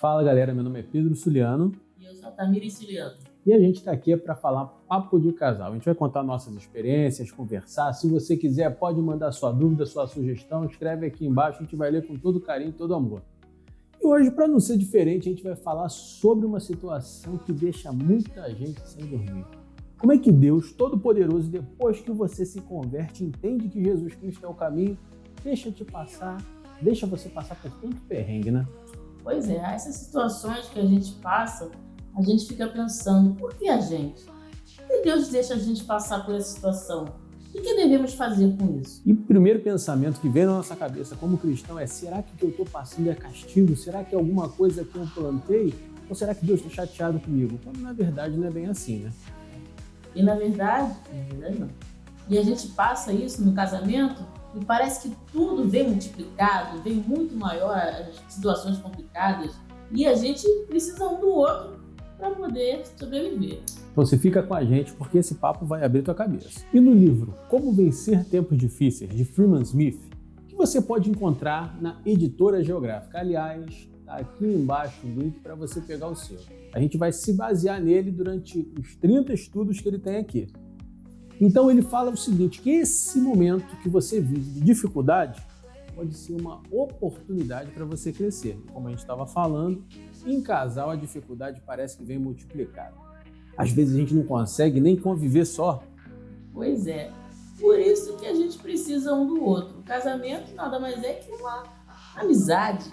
Fala galera, meu nome é Pedro Suliano. E eu sou a Tamiri Suliano. E a gente está aqui para falar papo de casal. A gente vai contar nossas experiências, conversar. Se você quiser, pode mandar sua dúvida, sua sugestão, escreve aqui embaixo, a gente vai ler com todo carinho e todo amor. E hoje, para não ser diferente, a gente vai falar sobre uma situação que deixa muita gente sem dormir. Como é que Deus Todo-Poderoso, depois que você se converte, entende que Jesus Cristo é o caminho, deixa você passar por tanto perrengue, né? Pois é, essas situações que a gente passa, a gente fica pensando, por que a gente? Por que Deus deixa a gente passar por essa situação? O que devemos fazer com isso? E o primeiro pensamento que vem na nossa cabeça como cristão é: será que o que eu estou passando é castigo? Será que é alguma coisa que eu plantei? Ou será que Deus está chateado comigo? Quando na verdade não é bem assim, né? E na verdade não. E a gente passa isso no casamento e parece que tudo vem multiplicado, vem muito maior, as situações complicadas, e a gente precisa um do outro para poder sobreviver. Então você fica com a gente porque esse papo vai abrir tua cabeça. E no livro Como Vencer Tempos Difíceis, de Freeman Smith, que você pode encontrar na Editora Geográfica. Aliás, está aqui embaixo o link para você pegar o seu. A gente vai se basear nele durante os 30 estudos que ele tem aqui. Então ele fala o seguinte, que esse momento que você vive de dificuldade pode ser uma oportunidade para você crescer. Como a gente estava falando, em casal a dificuldade parece que vem multiplicada. Às vezes a gente não consegue nem conviver só. Pois é, por isso que a gente precisa um do outro. O casamento nada mais é que uma amizade,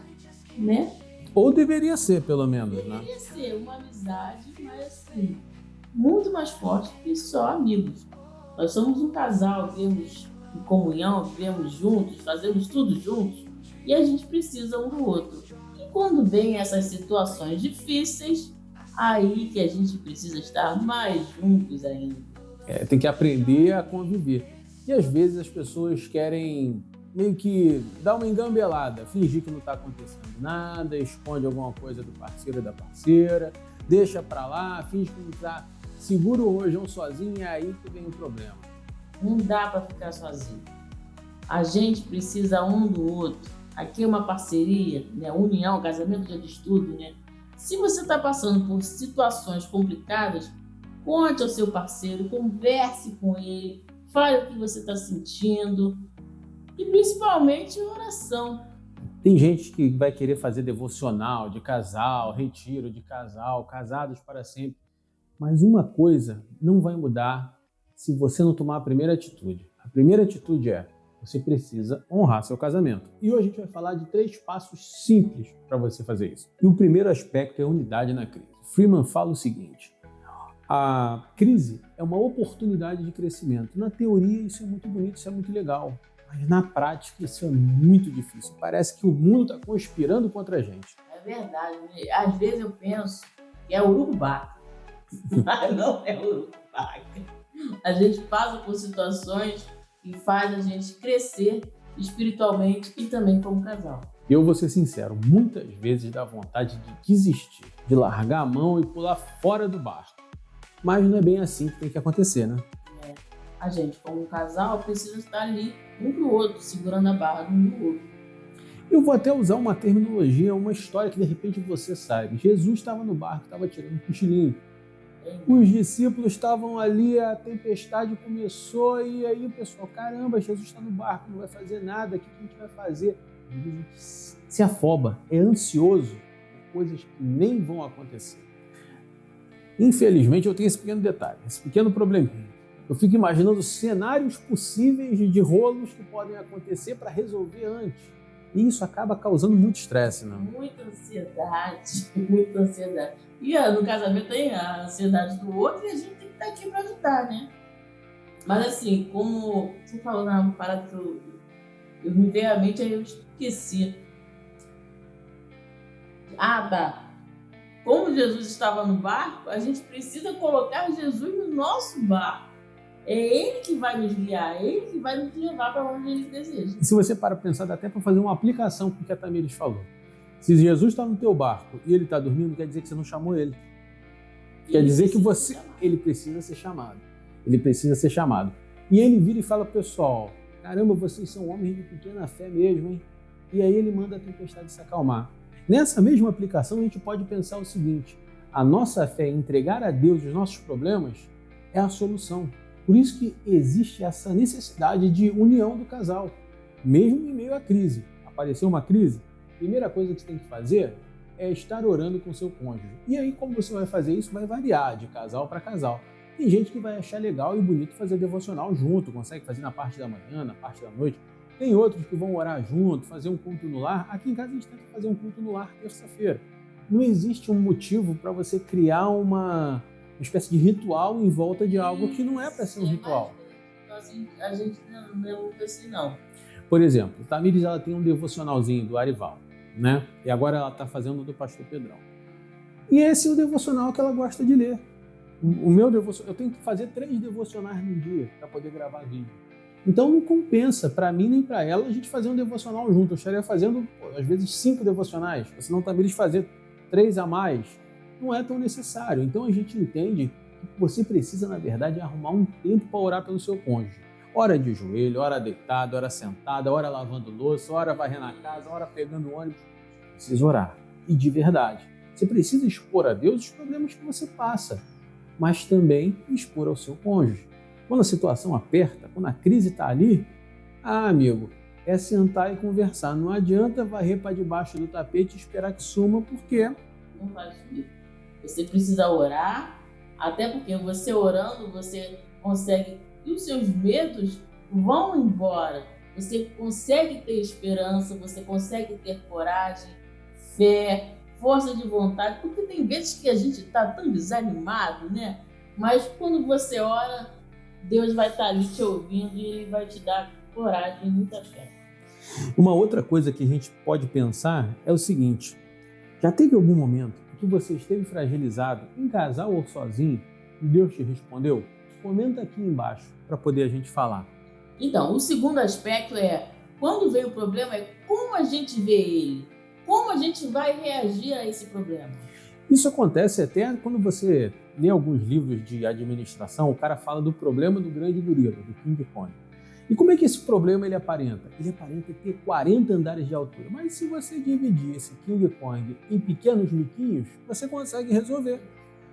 né? Ou deveria ser, pelo menos, né? Deveria ser uma amizade, mas assim, muito mais forte que só amigos. Nós somos um casal, vivemos em comunhão, vivemos juntos, fazemos tudo juntos e a gente precisa um do outro. E quando vem essas situações difíceis, aí que a gente precisa estar mais juntos ainda. Tem que aprender a conviver. E às vezes as pessoas querem meio que dar uma engambelada, fingir que não está acontecendo nada, esconde alguma coisa do parceiro e da parceira, deixa pra lá, finge que não está, segura o rojão sozinho e é aí que vem o problema. Não dá para ficar sozinho. A gente precisa um do outro. Aqui é uma parceria, né? União, casamento de estudo, né? Se você está passando por situações complicadas, conte ao seu parceiro, converse com ele, fale o que você está sentindo e principalmente oração. Tem gente que vai querer fazer devocional de casal, retiro de casal, casados para sempre, mas uma coisa não vai mudar se você não tomar a primeira atitude. A primeira atitude é: você precisa honrar seu casamento. E hoje a gente vai falar de 3 passos simples para você fazer isso. E o primeiro aspecto é a unidade na crise. Freeman fala o seguinte: a crise é uma oportunidade de crescimento. Na teoria isso é muito bonito, isso é muito legal, mas na prática isso é muito difícil. Parece que o mundo está conspirando contra a gente. É verdade, né? Às vezes eu penso que é urubaca, mas não é urubaca. A gente passa por situações que faz a gente crescer espiritualmente e também como casal. Eu vou ser sincero, muitas vezes dá vontade de desistir, de largar a mão e pular fora do barco. Mas não é bem assim que tem que acontecer, né? A gente, como casal, precisa estar ali um pro outro, segurando a barra um do outro. Eu vou até usar uma terminologia, uma história que de repente você sabe. Jesus estava no barco, estava tirando um cochilinho. Os discípulos estavam ali, a tempestade começou e aí o pessoal, caramba, Jesus está no barco, não vai fazer nada, o que a gente vai fazer? A gente se afoba, é ansioso por coisas que nem vão acontecer. Infelizmente eu tenho esse pequeno detalhe, esse pequeno probleminha. Eu fico imaginando cenários possíveis de rolos que podem acontecer para resolver antes. E isso acaba causando muito estresse, né? Muita ansiedade, muita ansiedade. E no casamento tem a ansiedade do outro e a gente tem que estar aqui para ajudar, né? Mas assim, como você falou na parada que eu me veio à mente, aí eu esqueci. Tá. Como Jesus estava no barco, a gente precisa colocar Jesus no nosso barco. É Ele que vai nos guiar, é Ele que vai nos levar para onde Ele deseja. E se você para pensar, dá até para fazer uma aplicação com o que a Tamires falou. Se Jesus está no teu barco e ele está dormindo, quer dizer que você não chamou ele. Quer dizer que ele precisa ser chamado. Ele precisa ser chamado. E ele vira e fala, pessoal, caramba, vocês são homens de pequena fé mesmo, hein? E aí ele manda a tempestade se acalmar. Nessa mesma aplicação, a gente pode pensar o seguinte: a nossa fé em entregar a Deus os nossos problemas é a solução. Por isso que existe essa necessidade de união do casal, mesmo em meio à crise. Apareceu uma crise, a primeira coisa que você tem que fazer é estar orando com seu cônjuge. E aí, como você vai fazer isso, vai variar de casal para casal. Tem gente que vai achar legal e bonito fazer devocional junto, consegue fazer na parte da manhã, na parte da noite. Tem outros que vão orar junto, fazer um culto no lar. Aqui em casa a gente tenta fazer um culto no lar terça-feira. Não existe um motivo para você criar uma espécie de ritual em volta de algo que não é para ser um ritual. A gente não é assim, não. Por exemplo, Tamires, ela tem um devocionalzinho do Arival, né? E agora ela está fazendo do pastor Pedrão. E esse é o devocional que ela gosta de ler. O meu devocional, eu tenho que fazer 3 devocionais no dia para poder gravar vídeo. Então não compensa para mim nem para ela a gente fazer um devocional junto. Eu estaria fazendo, às vezes, 5 devocionais, senão Tamires fazer 3 a mais. Não é tão necessário. Então a gente entende que você precisa, na verdade, arrumar um tempo para orar pelo seu cônjuge. Hora de joelho, hora deitado, hora sentada, hora lavando louça, hora varrendo a casa, hora pegando o ônibus. Precisa orar. E de verdade. Você precisa expor a Deus os problemas que você passa, mas também expor ao seu cônjuge. Quando a situação aperta, quando a crise está ali, amigo, é sentar e conversar. Não adianta varrer para debaixo do tapete e esperar que suma, porque não vai sumir. Você precisa orar, até porque você orando, você consegue, e os seus medos vão embora. Você consegue ter esperança, você consegue ter coragem, fé, força de vontade, porque tem vezes que a gente está tão desanimado, né? Mas quando você ora, Deus vai estar ali te ouvindo e Ele vai te dar coragem e muita fé. Uma outra coisa que a gente pode pensar é o seguinte: já teve algum momento em que você esteve fragilizado em casal ou sozinho e Deus te respondeu? Comenta aqui embaixo para poder a gente falar. Então, o segundo aspecto é, quando vem o problema, é como a gente vê ele, como a gente vai reagir a esse problema. Isso acontece até quando você lê alguns livros de administração, o cara fala do problema do grande gorila, do King Kong. E como é que esse problema ele aparenta? Ele aparenta ter 40 andares de altura. Mas se você dividir esse King Kong em pequenos miquinhos, você consegue resolver.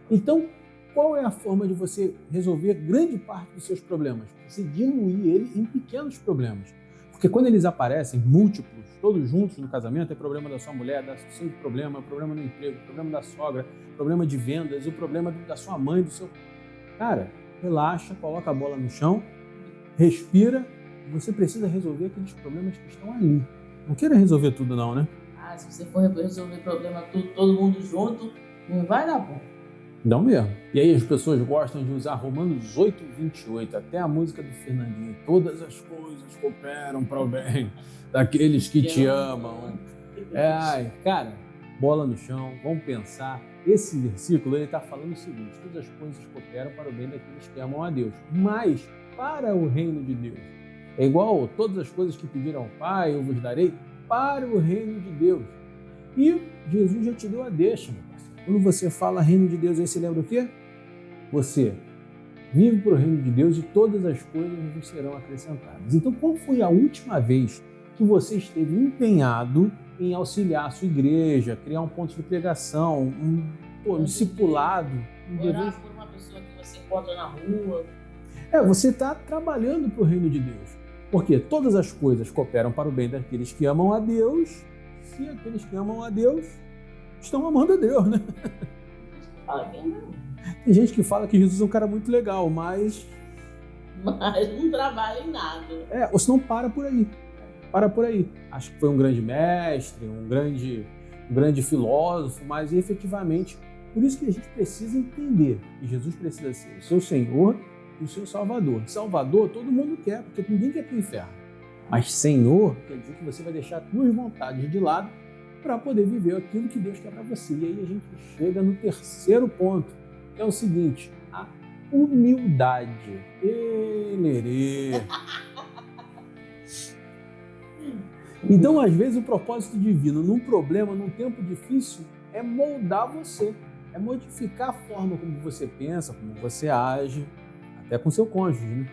Então, qual é a forma de você resolver grande parte dos seus problemas? Você diluir ele em pequenos problemas. Porque quando eles aparecem múltiplos, todos juntos no casamento, é problema da sua mulher, do seu problema, problema no emprego, problema da sogra, problema de vendas, o problema da sua mãe, do seu... Cara, relaxa, coloca a bola no chão, respira, você precisa resolver aqueles problemas que estão ali. Não queira resolver tudo não, né? Se você for resolver problema tudo, todo mundo junto, não vai dar bom. Não mesmo. E aí as pessoas gostam de usar Romanos 8:28, até a música do Fernandinho. Todas as coisas cooperam para o bem daqueles que te amam. Cara, bola no chão, vamos pensar. Esse versículo ele está falando o seguinte: todas as coisas cooperam para o bem daqueles que amam a Deus, mas para o reino de Deus. É igual todas as coisas que pediram ao Pai, eu vos darei para o reino de Deus. E Jesus já te deu a deixa, meu parceiro. Quando você fala reino de Deus, aí você lembra o quê? Você vive para o reino de Deus e todas as coisas vos serão acrescentadas. Então, qual foi a última vez que você esteve empenhado em auxiliar a sua igreja, criar um ponto de pregação, um discipulado? Orar por uma pessoa que você encontra na rua. Você está trabalhando para o reino de Deus. Porque todas as coisas cooperam para o bem daqueles que amam a Deus, se aqueles que amam a Deus estão amando a Deus, né? Tem gente que fala que Jesus é um cara muito legal, mas não trabalha em nada. Ou senão para por aí. Para por aí. Acho que foi um grande mestre, um grande filósofo, mas efetivamente, por isso que a gente precisa entender que Jesus precisa ser o seu Senhor e o seu Salvador. Salvador todo mundo quer, porque ninguém quer para o inferno. Mas Senhor quer dizer que você vai deixar as suas vontades de lado para poder viver aquilo que Deus quer para você. E aí a gente chega no terceiro ponto, que é o seguinte: a humildade. Então, às vezes, o propósito divino num problema, num tempo difícil, é moldar você, é modificar a forma como você pensa, como você age, até com seu cônjuge, né?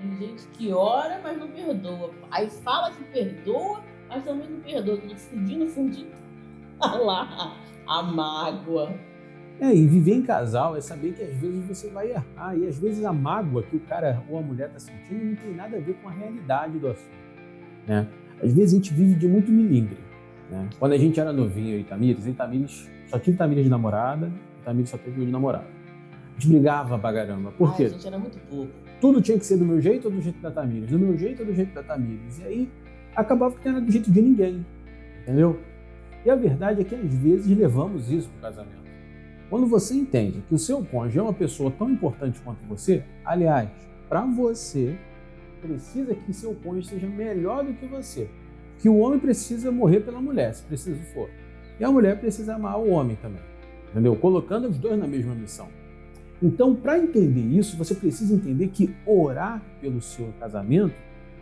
Tem gente que ora, mas não perdoa. Aí fala que perdoa, mas também não perdoa. No fundinho. Olha lá, a mágoa. E viver em casal é saber que às vezes você vai errar, e às vezes a mágoa que o cara ou a mulher está sentindo não tem nada a ver com a realidade do assunto, né? Às vezes a gente vive de muito milímetro, né? Quando a gente era novinho, eu e Tamires só tive Tamires de namorada, e Tamires só teve eu de namorado. A gente brigava pra caramba. Por quê? A gente era muito pouco. Tudo tinha que ser do meu jeito ou do jeito da Tamires, do meu jeito ou do jeito da Tamires. E aí acabava que não era do jeito de ninguém, entendeu? E a verdade é que às vezes levamos isso pro casamento. Quando você entende que o seu cônjuge é uma pessoa tão importante quanto você, aliás, para você, precisa que seu cônjuge seja melhor do que você. Que o homem precisa morrer pela mulher, se preciso for. E a mulher precisa amar o homem também, entendeu? Colocando os dois na mesma missão. Então, para entender isso, você precisa entender que orar pelo seu casamento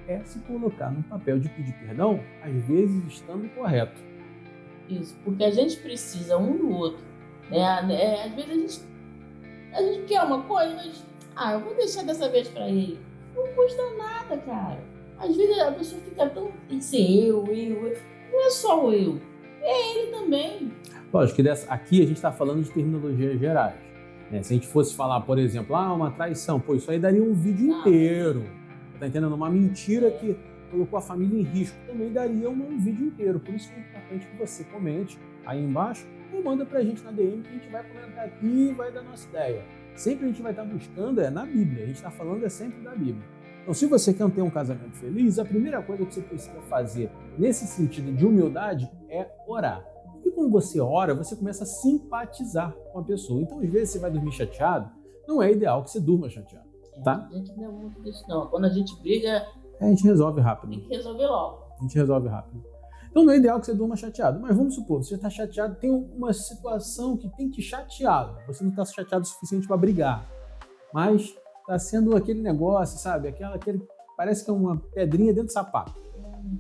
é se colocar no papel de pedir perdão, às vezes estando correto. Isso, porque a gente precisa um do outro. Às vezes a gente quer uma coisa, mas eu vou deixar dessa vez pra ele. Não custa nada, cara. Às vezes a pessoa fica tão... Tem que ser eu. Não é só o eu, é ele também. Lógico que aqui a gente está falando de terminologias gerais. Né? Se a gente fosse falar, por exemplo, uma traição, isso aí daria um vídeo inteiro. Tá entendendo? Uma mentira que colocou a família em risco também daria um vídeo inteiro. Por isso que é importante que você comente aí embaixo ou manda pra gente na DM que a gente vai comentar aqui e vai dar nossa ideia. Sempre a gente vai estar buscando na Bíblia. A gente está falando sempre da Bíblia. Então, se você quer ter um casamento feliz, a primeira coisa que você precisa fazer nesse sentido de humildade é orar. E quando você ora, você começa a simpatizar com a pessoa. Então, às vezes, você vai dormir chateado, não é ideal que você durma chateado, tá? A gente não é muito disso, não. Quando a gente briga... a gente resolve rápido. Tem que resolver logo. A gente resolve rápido. Então, não é ideal que você durma chateado. Mas vamos supor, você está chateado, tem uma situação que tem te chateado. Você não está chateado o suficiente para brigar. Mas está sendo aquele negócio, sabe? Parece que é uma pedrinha dentro do sapato,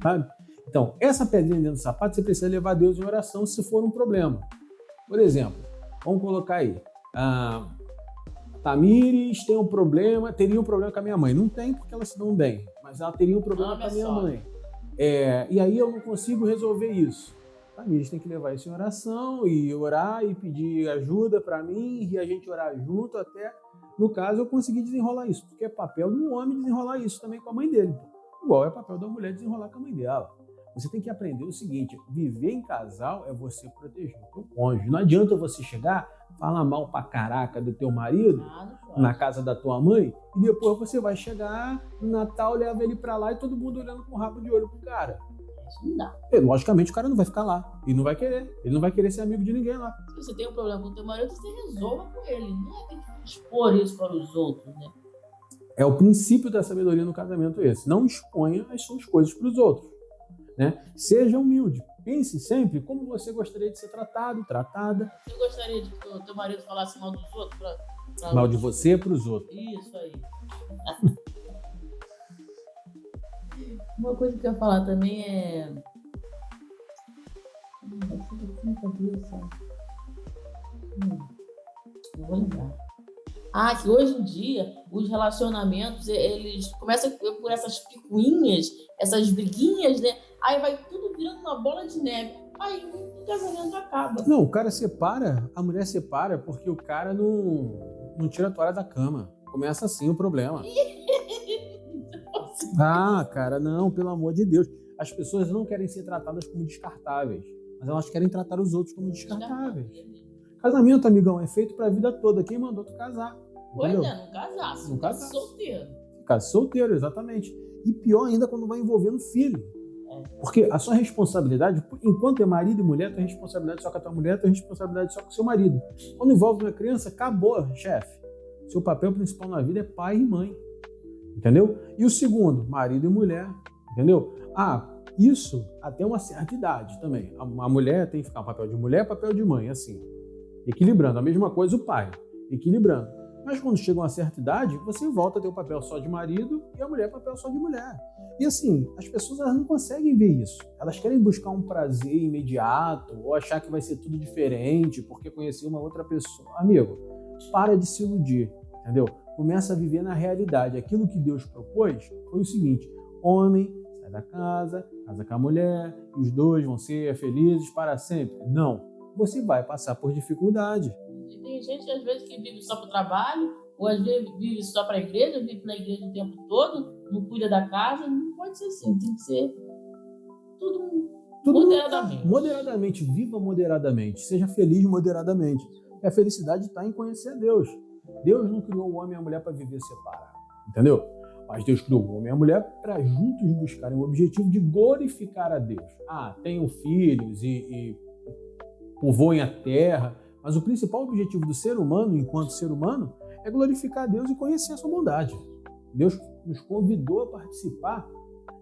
sabe? Então, essa pedrinha dentro do sapato, você precisa levar Deus em oração se for um problema. Por exemplo, vamos colocar aí. Tamires teria um problema com a minha mãe. Não tem, porque elas se dão bem. Mas ela teria um problema com a minha mãe. E aí eu não consigo resolver isso. Tamires tem que levar isso em oração e orar e pedir ajuda para mim e a gente orar junto até, no caso, eu conseguir desenrolar isso. Porque é papel do homem desenrolar isso também com a mãe dele. Igual é papel da mulher desenrolar com a mãe dela. Você tem que aprender o seguinte, viver em casal é você proteger o teu cônjuge. Não adianta você chegar, falar mal pra caraca do teu marido na casa da tua mãe e depois você vai chegar no Natal, leva ele pra lá e todo mundo olhando com o rabo de olho pro cara. Isso não dá. Logicamente o cara não vai ficar lá. Ele não vai querer ser amigo de ninguém lá. Se você tem um problema com o teu marido, você resolva com ele. Não é ter que expor isso para os outros, né? É o princípio da sabedoria no casamento esse. Não exponha as suas coisas para os outros. Né? Seja humilde. Pense sempre como você gostaria de ser tratado, tratada. Você gostaria de que o teu marido falasse mal dos outros? Mal de você para os outros. Isso aí. Uma coisa que eu ia falar também é... Não vou lembrar. Que hoje em dia os relacionamentos eles começam por essas picuinhas, essas briguinhas, né? Aí vai tudo virando uma bola de neve. Aí o casamento acaba. Não, o cara separa, a mulher separa porque o cara não tira a toalha da cama. Começa assim o problema. Cara, não, pelo amor de Deus. As pessoas não querem ser tratadas como descartáveis, mas elas querem tratar os outros como descartáveis. Casamento, amigão, é feito pra vida toda. Quem mandou tu casar? Pois é, não casasse. Não casasse. Solteiro. Ficar solteiro, exatamente. E pior ainda quando vai envolvendo filho. Porque a sua responsabilidade, enquanto é marido e mulher, tua responsabilidade só com a tua mulher, tua responsabilidade só com o seu marido. Quando envolve uma criança, acabou, chefe. Seu papel principal na vida é pai e mãe. Entendeu? E o segundo, marido e mulher. Entendeu? Isso até uma certa idade também. A mulher tem que ficar no papel de mulher, papel de mãe, assim. Equilibrando. A mesma coisa o pai. Equilibrando. Mas quando chega a uma certa idade, você volta a ter o papel só de marido e a mulher papel só de mulher. E assim, as pessoas elas não conseguem ver isso. Elas querem buscar um prazer imediato ou achar que vai ser tudo diferente porque conheceu uma outra pessoa. Amigo, para de se iludir, entendeu? Começa a viver na realidade. Aquilo que Deus propôs foi o seguinte: homem, sai da casa, casa com a mulher, e os dois vão ser felizes para sempre. Não. Você vai passar por dificuldade. E tem gente, às vezes, que vive só para o trabalho, ou às vezes vive só para a igreja, vive na igreja o tempo todo, não cuida da casa. Não pode ser assim, tem que ser tudo moderadamente. Moderadamente, viva moderadamente, seja feliz moderadamente. E a felicidade está em conhecer a Deus. Deus não criou o homem e a mulher para viver separado, entendeu? Mas Deus criou o homem e a mulher para juntos buscarem o objetivo de glorificar a Deus. Tenham filhos e povoem a terra, mas o principal objetivo do ser humano, enquanto ser humano, é glorificar a Deus e conhecer a sua bondade. Deus nos convidou a participar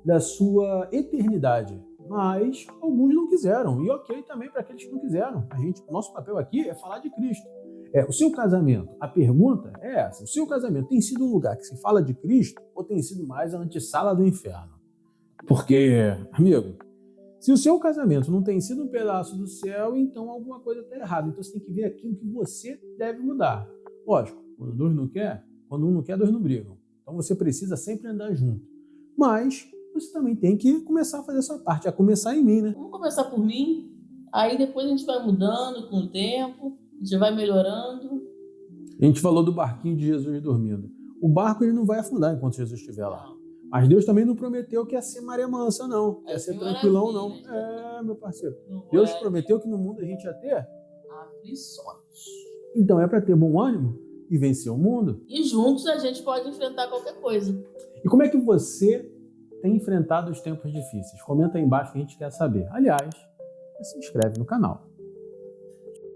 da sua eternidade, mas alguns não quiseram, e ok também para aqueles que não quiseram. Nosso papel aqui é falar de Cristo. O seu casamento, a pergunta é essa: o seu casamento tem sido um lugar que se fala de Cristo ou tem sido mais a antessala do inferno? Porque, amigo, se o seu casamento não tem sido um pedaço do céu, então alguma coisa está errada. Então você tem que ver aquilo que você deve mudar. Lógico, quando um não quer, dois não brigam. Então você precisa sempre andar junto. Mas você também tem que começar a fazer a sua parte, a começar em mim, né? Vamos começar por mim, aí depois a gente vai mudando com o tempo, a gente vai melhorando. A gente falou do barquinho de Jesus dormindo. O barco ele não vai afundar enquanto Jesus estiver lá. Mas Deus também não prometeu que ia ser maré mansa, não. Ia ser tranquilão, não. Meu parceiro. Deus prometeu que no mundo a gente ia ter aflições. Então é para ter bom ânimo e vencer o mundo. E juntos a gente pode enfrentar qualquer coisa. E como é que você tem enfrentado os tempos difíceis? Comenta aí embaixo que a gente quer saber. Aliás, se inscreve no canal.